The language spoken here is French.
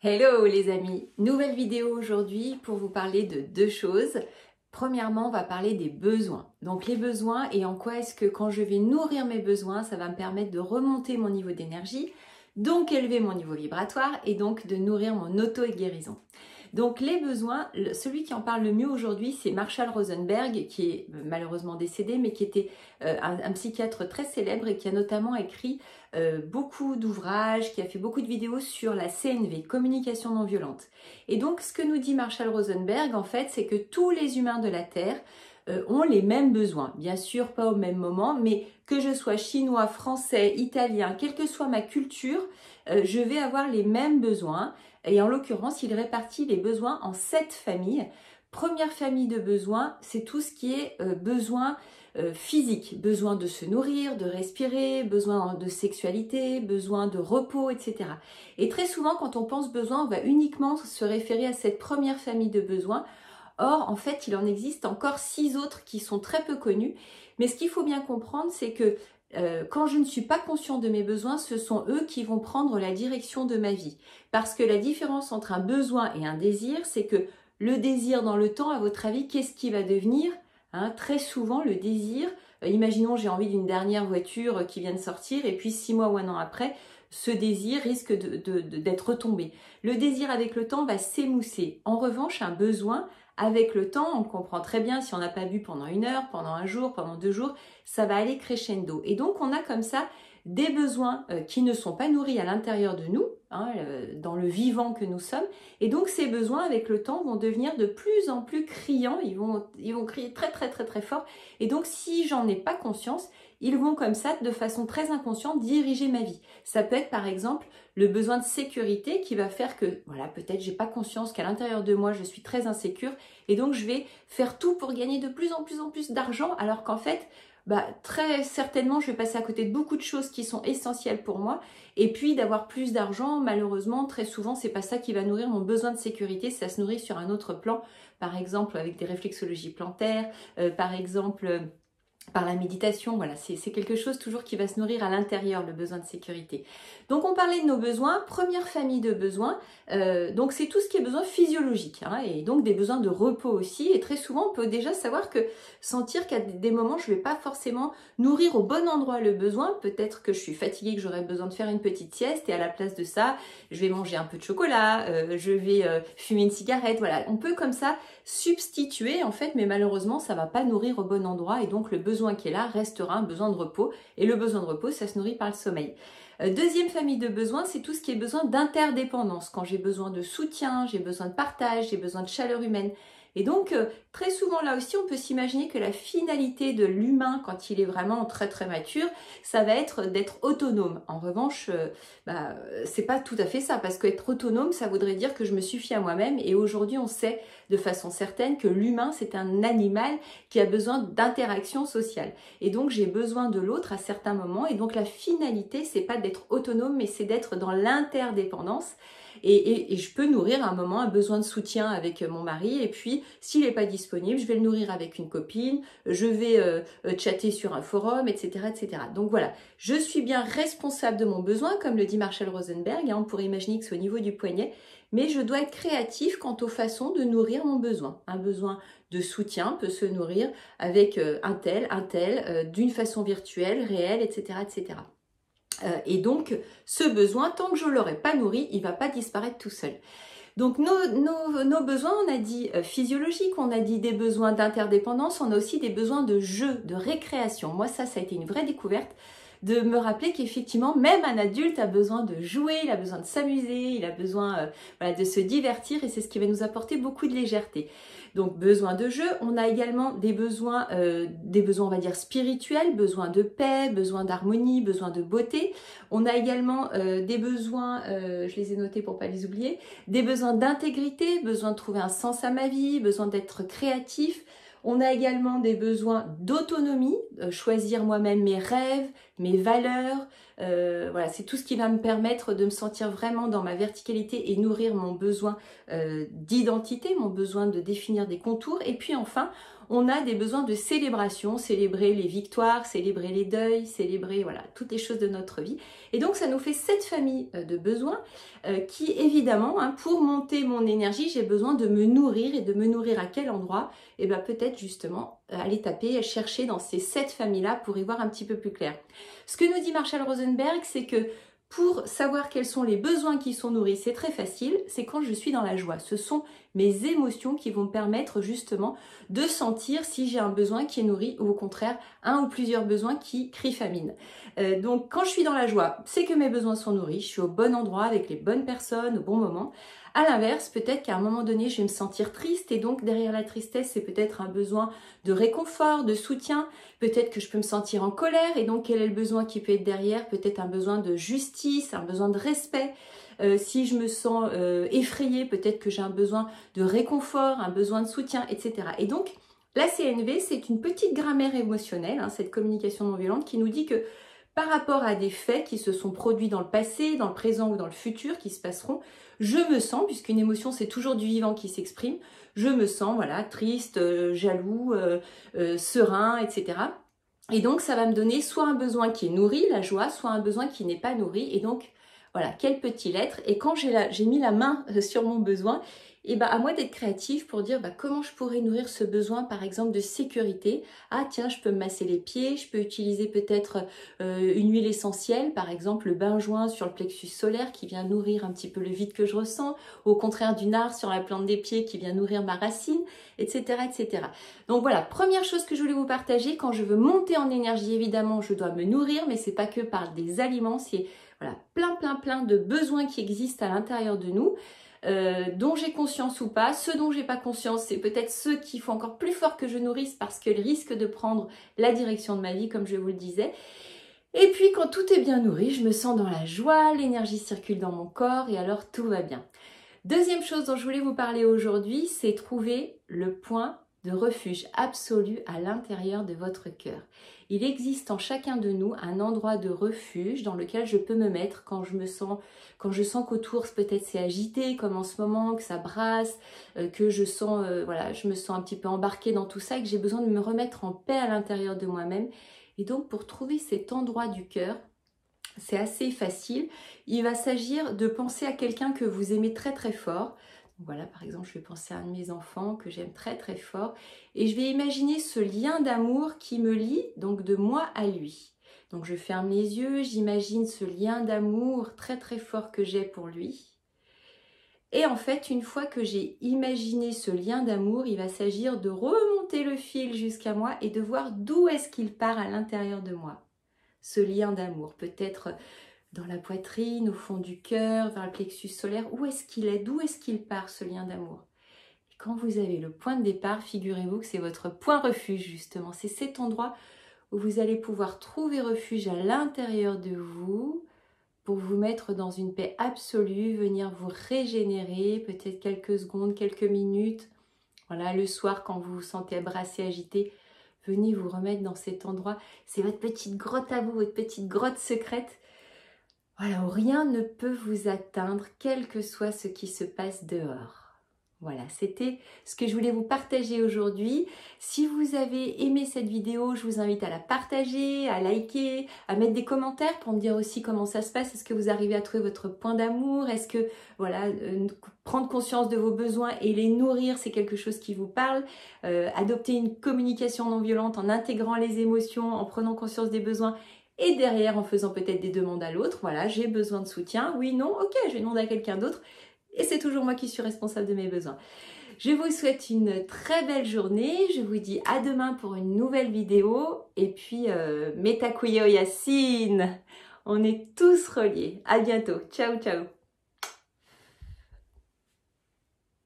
Hello les amis, nouvelle vidéo aujourd'hui pour vous parler de deux choses. Premièrement, on va parler des besoins. Donc les besoins et en quoi est-ce que quand je vais nourrir mes besoins, ça va me permettre de remonter mon niveau d'énergie, donc élever mon niveau vibratoire et donc de nourrir mon auto-guérison. Donc les besoins, celui qui en parle le mieux aujourd'hui, c'est Marshall Rosenberg, qui est malheureusement décédé, mais qui était un psychiatre très célèbre et qui a notamment écrit beaucoup d'ouvrages, qui a fait beaucoup de vidéos sur la CNV, communication non violente. Et donc ce que nous dit Marshall Rosenberg, en fait, c'est que tous les humains de la Terre ont les mêmes besoins. Bien sûr, pas au même moment, mais que je sois chinois, français, italien, quelle que soit ma culture, je vais avoir les mêmes besoins. Et en l'occurrence, il répartit les besoins en 7 familles. Première famille de besoins, c'est tout ce qui est besoin physique, besoin de se nourrir, de respirer, besoin de sexualité, besoin de repos, etc. Et très souvent, quand on pense besoin, on va uniquement se référer à cette première famille de besoins. Or, en fait, il en existe encore 6 autres qui sont très peu connus. Mais ce qu'il faut bien comprendre, c'est que quand je ne suis pas conscient de mes besoins, ce sont eux qui vont prendre la direction de ma vie. Parce que la différence entre un besoin et un désir, c'est que le désir dans le temps, à votre avis, qu'est-ce qui va devenir? Très souvent, le désir, imaginons j'ai envie d'une dernière voiture qui vient de sortir et puis 6 mois ou un an après, ce désir risque d'être retombé. Le désir avec le temps va s'émousser. En revanche, un besoin, avec le temps, on comprend très bien si on n'a pas bu pendant 1 heure, pendant un jour, pendant 2 jours, ça va aller crescendo. Et donc, on a comme ça des besoins qui ne sont pas nourris à l'intérieur de nous, dans le vivant que nous sommes. Et donc, ces besoins, avec le temps, vont devenir de plus en plus criants. Ils vont crier très, très, très, très fort. Et donc, si j'en ai pas conscience, ils vont comme ça, de façon très inconsciente, diriger ma vie. Ça peut être, par exemple, le besoin de sécurité qui va faire que, voilà, peut-être j'ai pas conscience qu'à l'intérieur de moi, je suis très insécure et donc je vais faire tout pour gagner de plus en plus d'argent alors qu'en fait, très certainement, je vais passer à côté de beaucoup de choses qui sont essentielles pour moi. Et puis, d'avoir plus d'argent, malheureusement, très souvent, c'est pas ça qui va nourrir mon besoin de sécurité. Ça se nourrit sur un autre plan. Par exemple, avec des réflexologies plantaires, par exemple par la méditation, voilà, c'est quelque chose toujours qui va se nourrir à l'intérieur, le besoin de sécurité. Donc on parlait de nos besoins, première famille de besoins, donc c'est tout ce qui est besoin physiologique, et donc des besoins de repos aussi, et très souvent on peut déjà savoir que sentir qu'à des moments je ne vais pas forcément nourrir au bon endroit le besoin, peut-être que je suis fatiguée, que j'aurais besoin de faire une petite sieste, et à la place de ça, je vais manger un peu de chocolat, je vais fumer une cigarette, voilà, on peut comme ça substituer en fait, mais malheureusement ça ne va pas nourrir au bon endroit, et donc le besoin qui est là restera un besoin de repos et le besoin de repos ça se nourrit par le sommeil. Deuxième famille de besoins, c'est tout ce qui est besoin d'interdépendance, quand j'ai besoin de soutien, j'ai besoin de partage, j'ai besoin de chaleur humaine. Et donc très souvent là aussi on peut s'imaginer que la finalité de l'humain quand il est vraiment très très mature, ça va être d'être autonome. En revanche, c'est pas tout à fait ça, parce qu'être autonome ça voudrait dire que je me suffis à moi-même, et aujourd'hui on sait de façon certaine que l'humain c'est un animal qui a besoin d'interaction sociale. Et donc j'ai besoin de l'autre à certains moments, et donc la finalité c'est pas d'être autonome mais c'est d'être dans l'interdépendance. Et je peux nourrir à un moment un besoin de soutien avec mon mari, et puis s'il n'est pas disponible, je vais le nourrir avec une copine, je vais chatter sur un forum, etc., etc. Donc voilà, je suis bien responsable de mon besoin, comme le dit Marshall Rosenberg, on pourrait imaginer que c'est au niveau du poignet, mais je dois être créatif quant aux façons de nourrir mon besoin. Un besoin de soutien peut se nourrir avec un tel, d'une façon virtuelle, réelle, etc., etc. Et donc, ce besoin, tant que je ne l'aurai pas nourri, il ne va pas disparaître tout seul. Donc, nos besoins, on a dit physiologiques, on a dit des besoins d'interdépendance, on a aussi des besoins de jeu, de récréation. Moi, ça a été une vraie découverte de me rappeler qu'effectivement, même un adulte a besoin de jouer, il a besoin de s'amuser, il a besoin de se divertir, et c'est ce qui va nous apporter beaucoup de légèreté. Donc, besoin de jeu, on a également des besoins, on va dire spirituels, besoin de paix, besoin d'harmonie, besoin de beauté. On a également des besoins, je les ai notés pour pas les oublier, des besoins d'intégrité, besoin de trouver un sens à ma vie, besoin d'être créatif. On a également des besoins d'autonomie, choisir moi-même mes rêves, mes valeurs. Voilà, c'est tout ce qui va me permettre de me sentir vraiment dans ma verticalité et nourrir mon besoin d'identité, mon besoin de définir des contours. Et puis enfin, on a des besoins de célébration, célébrer les victoires, célébrer les deuils, célébrer voilà, toutes les choses de notre vie. Et donc ça nous fait cette famille de besoins qui évidemment, hein, pour monter mon énergie, j'ai besoin de me nourrir. Et de me nourrir à quel endroit? Et bien peut-être justement aller taper, chercher dans ces 7 familles-là pour y voir un petit peu plus clair. Ce que nous dit Marshall Rosenberg, c'est que pour savoir quels sont les besoins qui sont nourris, c'est très facile, c'est quand je suis dans la joie. Ce sont mes émotions qui vont me permettre justement de sentir si j'ai un besoin qui est nourri ou au contraire un ou plusieurs besoins qui crient famine. Donc quand je suis dans la joie, c'est que mes besoins sont nourris, je suis au bon endroit avec les bonnes personnes au bon moment. À l'inverse, peut-être qu'à un moment donné, je vais me sentir triste et donc derrière la tristesse, c'est peut-être un besoin de réconfort, de soutien. Peut-être que je peux me sentir en colère et donc quel est le besoin qui peut être derrière? Peut-être un besoin de justice, un besoin de respect. Si je me sens effrayée, peut-être que j'ai un besoin de réconfort, un besoin de soutien, etc. Et donc, la CNV, c'est une petite grammaire émotionnelle, hein, cette communication non violente qui nous dit que par rapport à des faits qui se sont produits dans le passé, dans le présent ou dans le futur, qui se passeront, je me sens, puisqu'une émotion c'est toujours du vivant qui s'exprime, je me sens voilà, triste, jaloux, serein, etc. Et donc ça va me donner soit un besoin qui est nourri, la joie, soit un besoin qui n'est pas nourri. Et donc voilà, quel peut-il être? Et quand j'ai mis la main sur mon besoin, et à moi d'être créative pour dire comment je pourrais nourrir ce besoin par exemple de sécurité. Ah tiens, je peux me masser les pieds, je peux utiliser peut-être une huile essentielle, par exemple le benjoin sur le plexus solaire qui vient nourrir un petit peu le vide que je ressens, ou au contraire du nard sur la plante des pieds qui vient nourrir ma racine, etc. etc. Donc voilà, première chose que je voulais vous partager, quand je veux monter en énergie, évidemment je dois me nourrir, mais c'est pas que par des aliments, c'est voilà, plein de besoins qui existent à l'intérieur de nous. Dont j'ai conscience ou pas. Ceux dont j'ai pas conscience, c'est peut-être ceux qu'il faut encore plus fort que je nourrisse parce qu'ils risquent de prendre la direction de ma vie, comme je vous le disais. Et puis quand tout est bien nourri, je me sens dans la joie, l'énergie circule dans mon corps et alors tout va bien. Deuxième chose dont je voulais vous parler aujourd'hui, c'est trouver le point de refuge absolu à l'intérieur de votre cœur. Il existe en chacun de nous un endroit de refuge dans lequel je peux me mettre quand je sens qu'autour peut-être c'est agité, comme en ce moment, que ça brasse, que je sens, voilà, je me sens un petit peu embarquée dans tout ça et que j'ai besoin de me remettre en paix à l'intérieur de moi-même. Et donc pour trouver cet endroit du cœur, c'est assez facile. Il va s'agir de penser à quelqu'un que vous aimez très très fort. Voilà, par exemple, je vais penser à un de mes enfants que j'aime très très fort et je vais imaginer ce lien d'amour qui me lie donc de moi à lui. Donc je ferme les yeux, j'imagine ce lien d'amour très très fort que j'ai pour lui. Et en fait, une fois que j'ai imaginé ce lien d'amour, il va s'agir de remonter le fil jusqu'à moi et de voir d'où est-ce qu'il part à l'intérieur de moi. Ce lien d'amour, peut-être dans la poitrine, au fond du cœur, vers le plexus solaire, où est-ce qu'il est, d'où est-ce qu'il part ce lien d'amour? Et quand vous avez le point de départ, figurez-vous que c'est votre point refuge justement, c'est cet endroit où vous allez pouvoir trouver refuge à l'intérieur de vous pour vous mettre dans une paix absolue, venir vous régénérer, peut-être quelques secondes, quelques minutes. Voilà, le soir quand vous vous sentez brassé, agité, venez vous remettre dans cet endroit. C'est votre petite grotte à vous, votre petite grotte secrète. Voilà, où rien ne peut vous atteindre, quel que soit ce qui se passe dehors. Voilà, c'était ce que je voulais vous partager aujourd'hui. Si vous avez aimé cette vidéo, je vous invite à la partager, à liker, à mettre des commentaires pour me dire aussi comment ça se passe. Est-ce que vous arrivez à trouver votre point d'amour? Est-ce que, voilà, prendre conscience de vos besoins et les nourrir, c'est quelque chose qui vous parle? Adopter une communication non violente en intégrant les émotions, en prenant conscience des besoins et derrière en faisant peut-être des demandes à l'autre. Voilà, j'ai besoin de soutien. Oui, non, ok, je vais demander à quelqu'un d'autre. Et c'est toujours moi qui suis responsable de mes besoins. Je vous souhaite une très belle journée. Je vous dis à demain pour une nouvelle vidéo. Et puis, Metakuyo Yassin. On est tous reliés. À bientôt. Ciao, ciao.